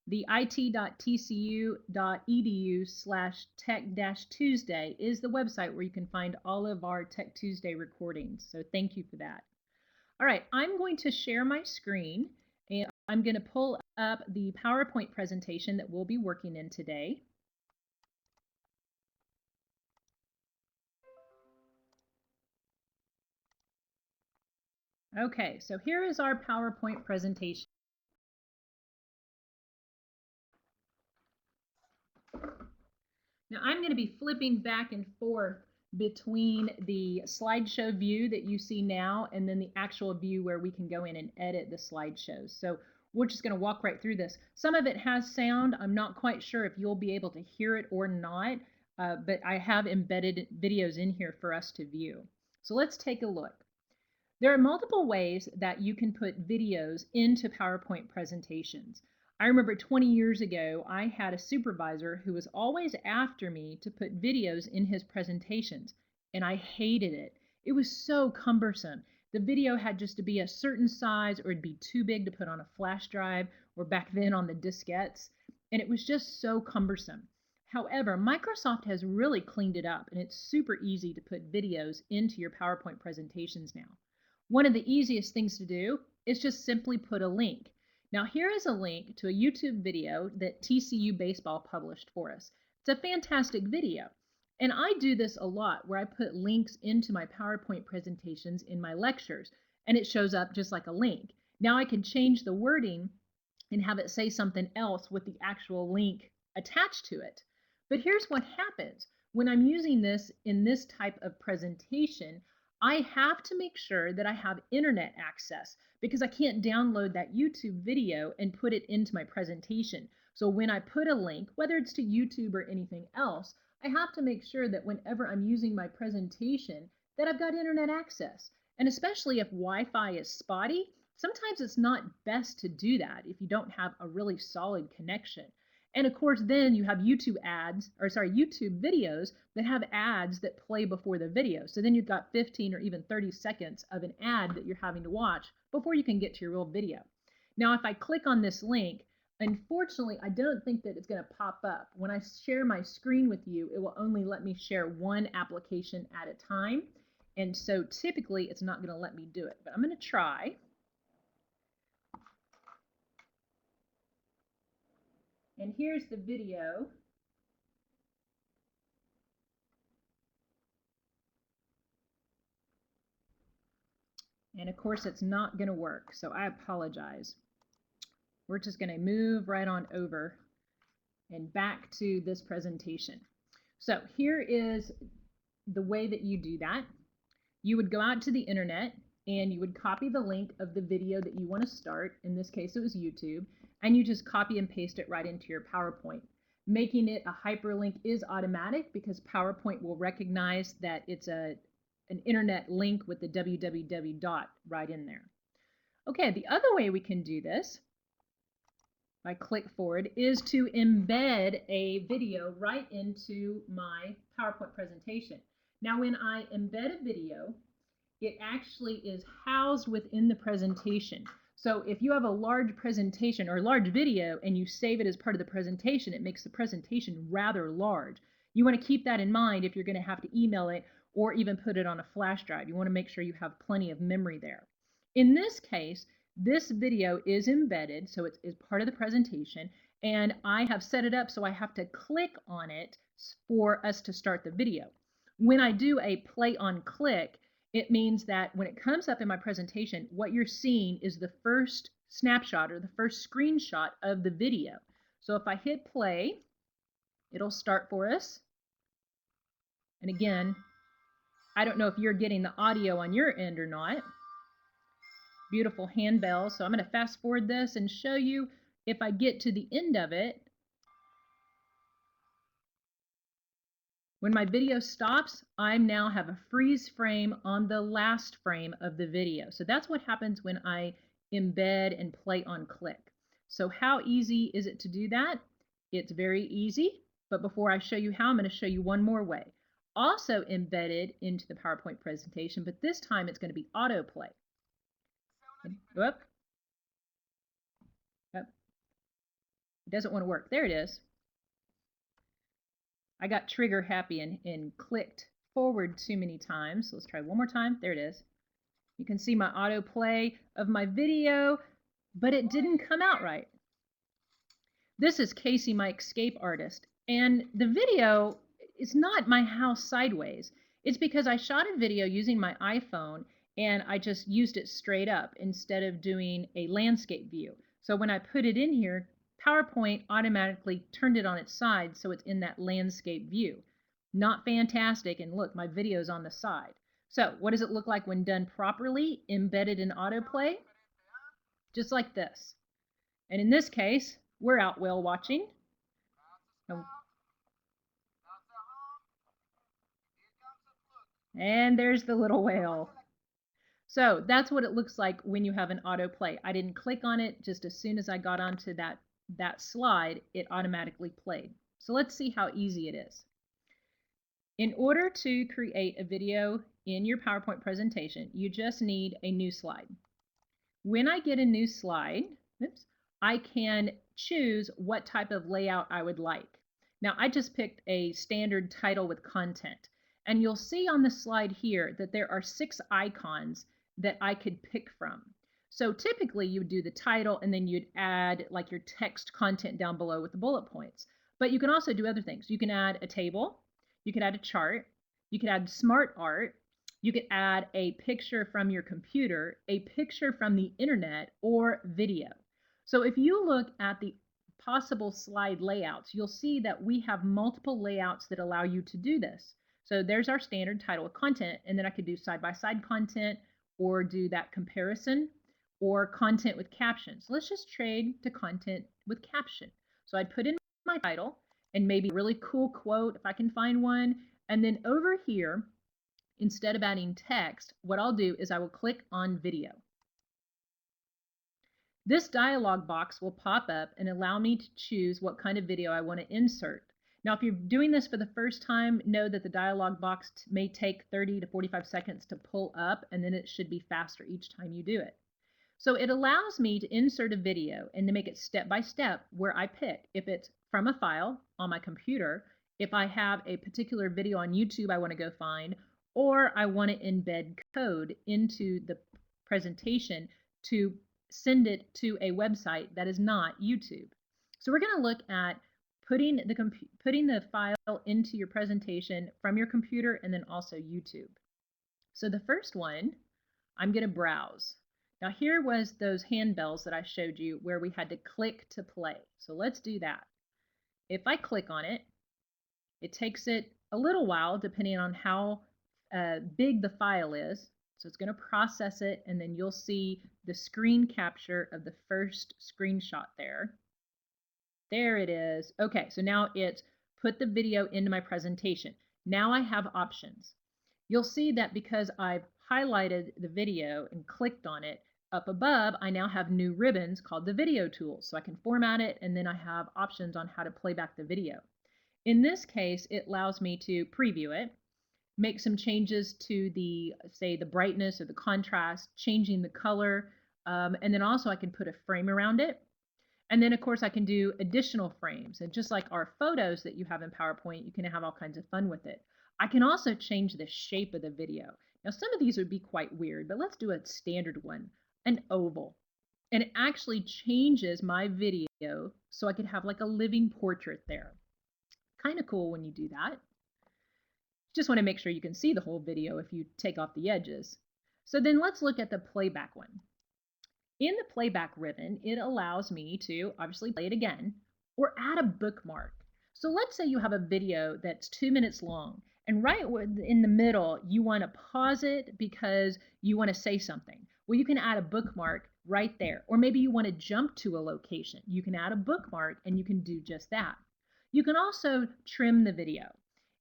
The it.tcu.edu/tech-Tuesday is the website where you can find all of our Tech Tuesday recordings. So thank you for that. All right, I'm going to share my screen and I'm going to pull up the PowerPoint presentation that we'll be working in today. Okay, so here is our PowerPoint presentation. Now I'm going to be flipping back and forth between the slideshow view that you see now and then the actual view where we can go in and edit the slideshows. So we're just going to walk right through this. Some of it has sound. I'm not quite sure if you'll be able to hear it or not, but I have embedded videos in here for us to view. So let's take a look. There are multiple ways that you can put videos into PowerPoint presentations. I remember 20 years ago, I had a supervisor who was always after me to put videos in his presentations, and I hated it. It was so cumbersome. The video had just to be a certain size or it'd be too big to put on a flash drive or back then on the diskettes, and it was just so cumbersome. However, Microsoft has really cleaned it up, and it's super easy to put videos into your PowerPoint presentations now. One of the easiest things to do is just simply put a link. Now here is a link to a YouTube video that TCU Baseball published for us. It's a fantastic video. And I do this a lot where I put links into my PowerPoint presentations in my lectures and it shows up just like a link. Now I can change the wording and have it say something else with the actual link attached to it. But here's what happens. When I'm using this in this type of presentation, I have to make sure that I have internet access because I can't download that YouTube video and put it into my presentation. So when I put a link, whether it's to YouTube or anything else, I have to make sure that whenever I'm using my presentation that I've got internet access. And especially if Wi-Fi is spotty, sometimes it's not best to do that if you don't have a really solid connection. And of course, then you have YouTube videos that have ads that play before the video. So then you've got 15 or even 30 seconds of an ad that you're having to watch before you can get to your real video. Now, if I click on this link, unfortunately, I don't think that it's going to pop up. When I share my screen with you, it will only let me share one application at a time. And so typically, it's not going to let me do it. But I'm going to try. And here's the video. And of course, it's not going to work, so I apologize. We're just going to move right on over and back to this presentation. So here is the way that you do that. You would go out to the internet and you would copy the link of the video that you want to start. In this case, it was YouTube, and you just copy and paste it right into your PowerPoint. Making it a hyperlink is automatic because PowerPoint will recognize that it's an internet link with the www dot right in there. Okay, the other way we can do this, if I click forward, is to embed a video right into my PowerPoint presentation. Now, when I embed a video, it actually is housed within the presentation. So if you have a large presentation or a large video and you save it as part of the presentation, it makes the presentation rather large. You want to keep that in mind if you're going to have to email it or even put it on a flash drive. You want to make sure you have plenty of memory there. In this case, this video is embedded, so it is part of the presentation, and I have set it up so I have to click on it for us to start the video. When I do a play on click, it means that when it comes up in my presentation, what you're seeing is the first snapshot or the first screenshot of the video. So if I hit play, it'll start for us. And again, I don't know if you're getting the audio on your end or not. Beautiful handbell. So I'm going to fast forward this and show you if I get to the end of it. When my video stops, I now have a freeze frame on the last frame of the video. So that's what happens when I embed and play on click. So how easy is it to do that? It's very easy, but before I show you how, I'm going to show you one more way. Also embedded into the PowerPoint presentation, but this time it's going to be autoplay. Whoop. It doesn't want to work. There it is. I got trigger happy and clicked forward too many times. So let's try one more time. There it is. You can see my autoplay of my video, but it didn't come out right. This is Casey, my escape artist, and the video is not my house sideways. It's because I shot a video using my iPhone and I just used it straight up instead of doing a landscape view. So when I put it in here, PowerPoint automatically turned it on its side so it's in that landscape view. Not fantastic, and look, my video's on the side. So what does it look like when done properly, embedded in autoplay? Just like this. And in this case, we're out whale watching. And there's the little whale. So that's what it looks like when you have an autoplay. I didn't click on it. Just as soon as I got onto that slide, it automatically played. So let's see how easy it is. In order to create a video in your PowerPoint presentation, you just need a new slide. When I get a new slide, I can choose what type of layout I would like. Now, I just picked a standard title with content. And you'll see on the slide here that there are 6 icons that I could pick from. So typically you would do the title and then you'd add like your text content down below with the bullet points. But you can also do other things. You can add a table, you could add a chart, you could add smart art, you could add a picture from your computer, a picture from the internet, or video. So if you look at the possible slide layouts, you'll see that we have multiple layouts that allow you to do this. So there's our standard title with content, and then I could do side-by-side content or do that comparison or content with captions. Let's just trade to content with caption. So I'd put in my title and maybe a really cool quote if I can find one. And then over here, instead of adding text, what I'll do is I will click on video. This dialog box will pop up and allow me to choose what kind of video I want to insert. Now, if you're doing this for the first time, know that the dialog box may take 30 to 45 seconds to pull up, and then it should be faster each time you do it. So it allows me to insert a video and to make it step by step where I pick if it's from a file on my computer, if I have a particular video on YouTube I want to go find, or I want to embed code into the presentation to send it to a website that is not YouTube. So we're going to look at putting the file into your presentation from your computer and then also YouTube. So the first one, I'm going to browse. Now here was those handbells that I showed you where we had to click to play. So let's do that. If I click on it, it takes it a little while depending on how big the file is. So it's going to process it, and then you'll see the screen capture of the first screenshot there. There it is. Okay, so now it's put the video into my presentation. Now I have options. You'll see that because I've highlighted the video and clicked on it, up above I now have new ribbons called the video tools. So I can format it, and then I have options on how to play back the video. In this case, it allows me to preview it, make some changes to say the brightness or the contrast, changing the color, and then also I can put a frame around it. And then of course I can do additional frames, and just like our photos that you have in PowerPoint, you can have all kinds of fun with it. I can also change the shape of the video. Now some of these would be quite weird, but let's do a standard one, an oval. And it actually changes my video so I could have like a living portrait there. Kind of cool when you do that. Just want to make sure you can see the whole video if you take off the edges. So then let's look at the playback one. In the playback ribbon, it allows me to obviously play it again or add a bookmark. So let's say you have a video that's 2 minutes long, and right in the middle, you want to pause it because you want to say something. Well, you can add a bookmark right there. Or maybe you want to jump to a location. You can add a bookmark and you can do just that. You can also trim the video.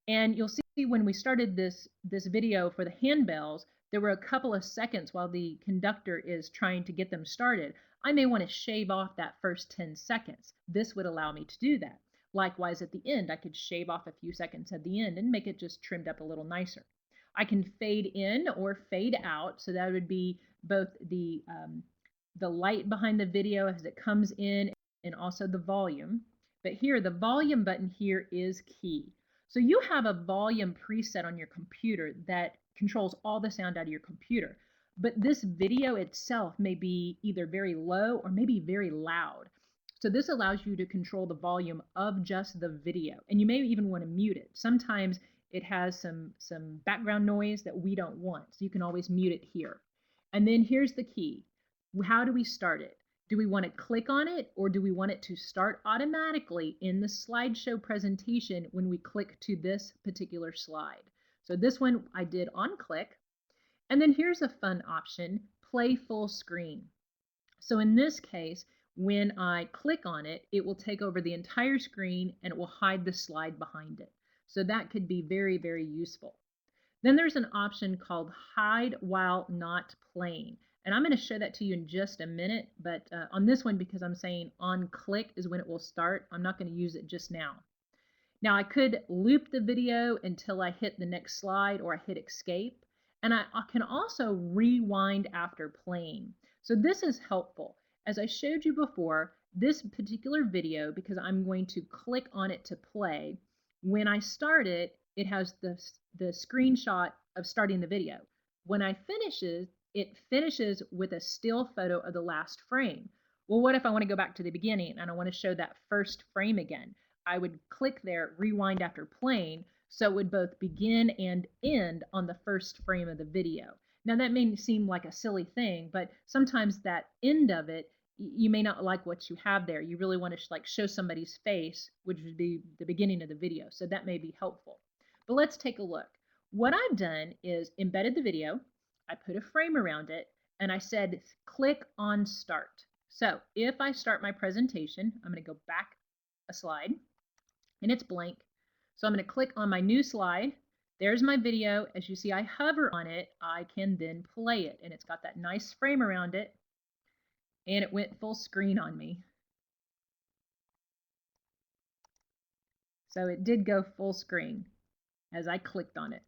And you'll see when we started this video for the handbells, there were a couple of seconds while the conductor is trying to get them started. I may want to shave off that first 10 seconds. This would allow me to do that. Likewise, at the end, I could shave off a few seconds at the end and make it just trimmed up a little nicer. I can fade in or fade out, so that would be both the light behind the video as it comes in and also the volume. But here, the volume button here is key. So you have a volume preset on your computer that controls all the sound out of your computer. But this video itself may be either very low or maybe very loud. So this allows you to control the volume of just the video. And you may even want to mute it. Sometimes it has some background noise that we don't want. So you can always mute it here. And then here's the key. How do we start it? Do we want to click on it, or do we want it to start automatically in the slideshow presentation when we click to this particular slide? So this one I did on click. And then here's a fun option, play full screen. So in this case, when I click on it, it will take over the entire screen and it will hide the slide behind it. So that could be very, very useful. Then there's an option called hide while not playing. And I'm going to show that to you in just a minute, but on this one, because I'm saying on click is when it will start, I'm not going to use it just now. Now I could loop the video until I hit the next slide or I hit escape. And I can also rewind after playing. So this is helpful. As I showed you before, this particular video, because I'm going to click on it to play, when I start it, it has the screenshot of starting the video. When I finishes, it finishes with a still photo of the last frame. Well, what if I want to go back to the beginning and I want to show that first frame again? I would click there, rewind after playing, so it would both begin and end on the first frame of the video. Now that may seem like a silly thing, but sometimes that end of it, you may not like what you have there. You really want to like show somebody's face, which would be the beginning of the video. So that may be helpful. But let's take a look. What I've done is embedded the video. I put a frame around it and I said, click on start. So if I start my presentation, I'm going to go back a slide and it's blank. So I'm going to click on my new slide. There's my video. As you see, I hover on it. I can then play it, and it's got that nice frame around it, and it went full screen on me. So it did go full screen as I clicked on it.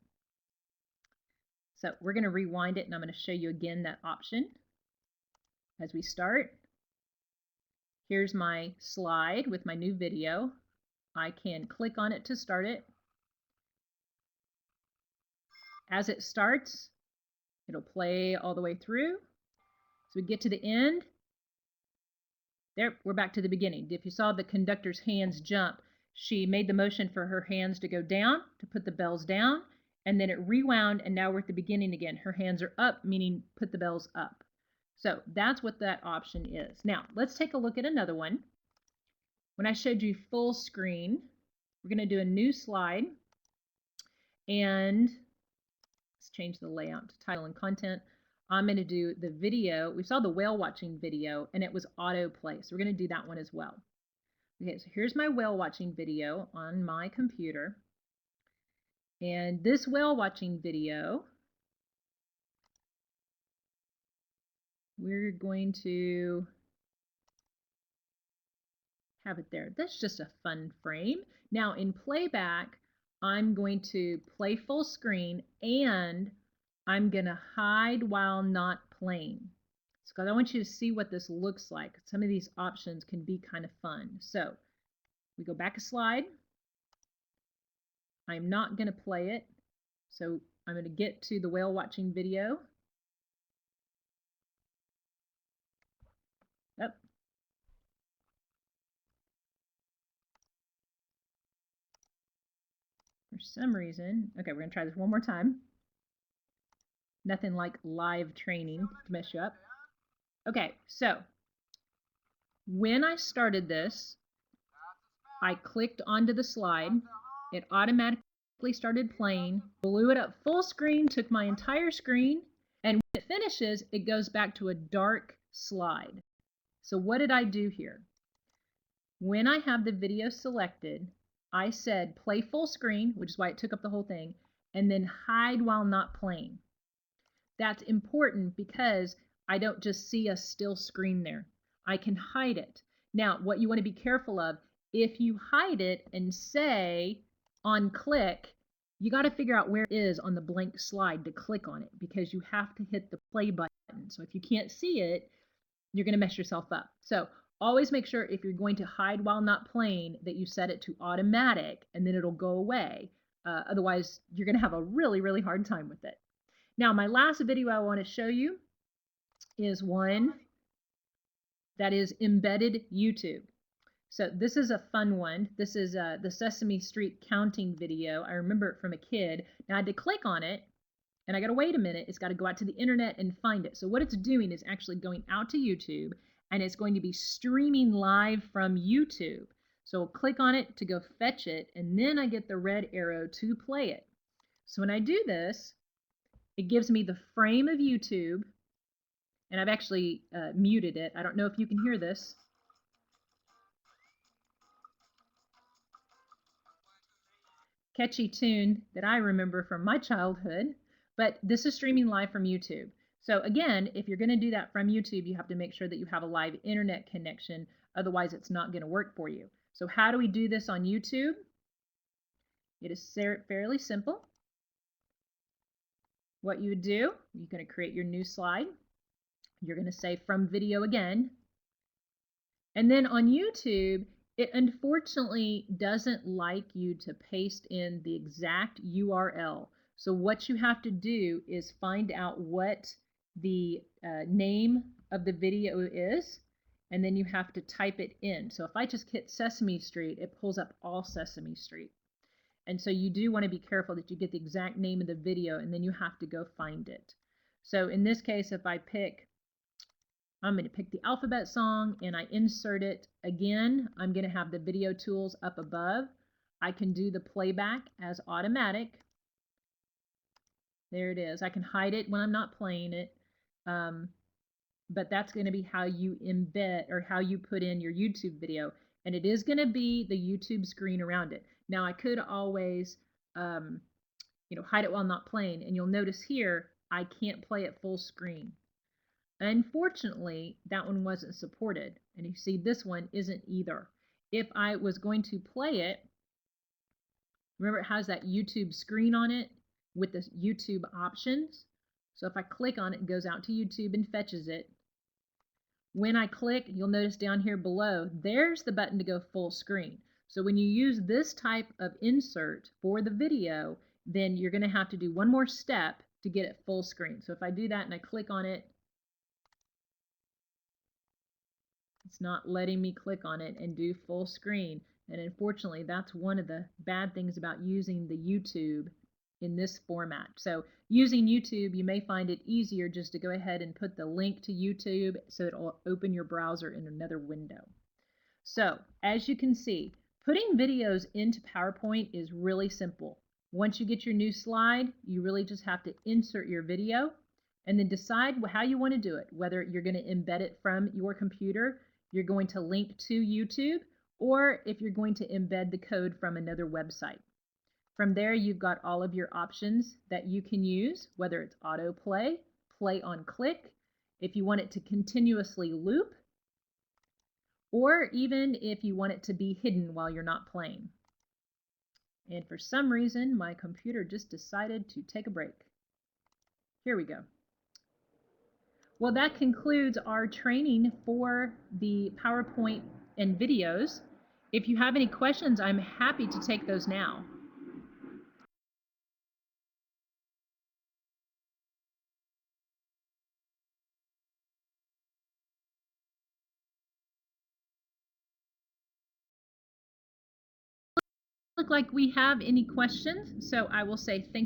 So we're going to rewind it, and I'm going to show you again that option as we start. Here's my slide with my new video. I can click on it to start it. As it starts, it'll play all the way through. So we get to the end. There, we're back to the beginning. If you saw the conductor's hands jump, she made the motion for her hands to go down, to put the bells down, and then it rewound, and now we're at the beginning again. Her hands are up, meaning put the bells up. So that's what that option is. Now, let's take a look at another one. When I showed you full screen, we're going to do a new slide, and let's change the layout to title and content. I'm going to do the video. We saw the whale watching video and it was autoplay. So we're going to do that one as well. Okay, so here's my whale watching video on my computer. And this whale watching video, we're going to have it there. That's just a fun frame. Now in playback, I'm going to play full screen and I'm going to hide while not playing. So I want you to see what this looks like. Some of these options can be kind of fun. So we go back a slide. I'm not going to play it. So I'm going to get to the whale watching video. Yep. For some reason, okay, we're going to try this one more time. Nothing like live training to mess you up. Okay, so when I started this, I clicked onto the slide. It automatically started playing, blew it up full screen, took my entire screen, and when it finishes, it goes back to a dark slide. So what did I do here? When I have the video selected, I said play full screen, which is why it took up the whole thing, and then hide while not playing. That's important because I don't just see a still screen there. I can hide it. Now, what you want to be careful of, if you hide it and say on click, you got to figure out where it is on the blank slide to click on it because you have to hit the play button. So if you can't see it, you're going to mess yourself up. So Always make sure if you're going to hide while not playing that you set it to automatic and then it'll go away. Otherwise, you're going to have a really, really hard time with it. Now, my last video I want to show you is one that is embedded YouTube. So this is a fun one. This is the Sesame Street counting video. I remember it from a kid. Now I had to click on it, and I got to wait a minute. It's got to go out to the internet and find it. So what it's doing is actually going out to YouTube, and it's going to be streaming live from YouTube. So I'll click on it to go fetch it, and then I get the red arrow to play it. So when I do this, it gives me the frame of YouTube, and I've actually muted it. I don't know if you can hear this. Catchy tune that I remember from my childhood, but this is streaming live from YouTube. So again, if you're going to do that from YouTube, you have to make sure that you have a live internet connection. Otherwise, it's not going to work for you. So how do we do this on YouTube? It is fairly simple. What you would do, you're going to create your new slide. You're going to say from video again. And then on YouTube, it unfortunately doesn't like you to paste in the exact URL. So what you have to do is find out what the name of the video is, and then you have to type it in. So if I just hit Sesame Street, it pulls up all Sesame Street. And so you do want to be careful that you get the exact name of the video, and then you have to go find it. So in this case, if I pick I'm going to pick the alphabet song and I insert it again. I'm going to have the video tools up above. I can do the playback as automatic. There it is. I can hide it when I'm not playing it. But that's going to be how you embed or how you put in your YouTube video. And it is going to be the YouTube screen around it. Now I could always hide it while not playing. And you'll notice here, I can't play it full screen. Unfortunately, that one wasn't supported, and you see this one isn't either. If I was going to play it, remember it has that YouTube screen on it with the YouTube options. So if I click on it, it goes out to YouTube and fetches it. When I click, you'll notice down here below, there's the button to go full screen. So when you use this type of insert for the video, then you're going to have to do one more step to get it full screen. So if I do that and I click on it, it's not letting me click on it and do full screen. And unfortunately, that's one of the bad things about using the YouTube in this format. So using YouTube, you may find it easier just to go ahead and put the link to YouTube so it'll open your browser in another window. So as you can see, putting videos into PowerPoint is really simple. Once you get your new slide, you really just have to insert your video and then decide how you want to do it, whether you're going to embed it from your computer, you're going to link to YouTube, or if you're going to embed the code from another website. From there, you've got all of your options that you can use, whether it's autoplay, play on click, if you want it to continuously loop, or even if you want it to be hidden while you're not playing. And for some reason, my computer just decided to take a break. Here we go. Well, that concludes our training for the PowerPoint and videos. If you have any questions, I'm happy to take those now. Look like we have any questions, so I will say thank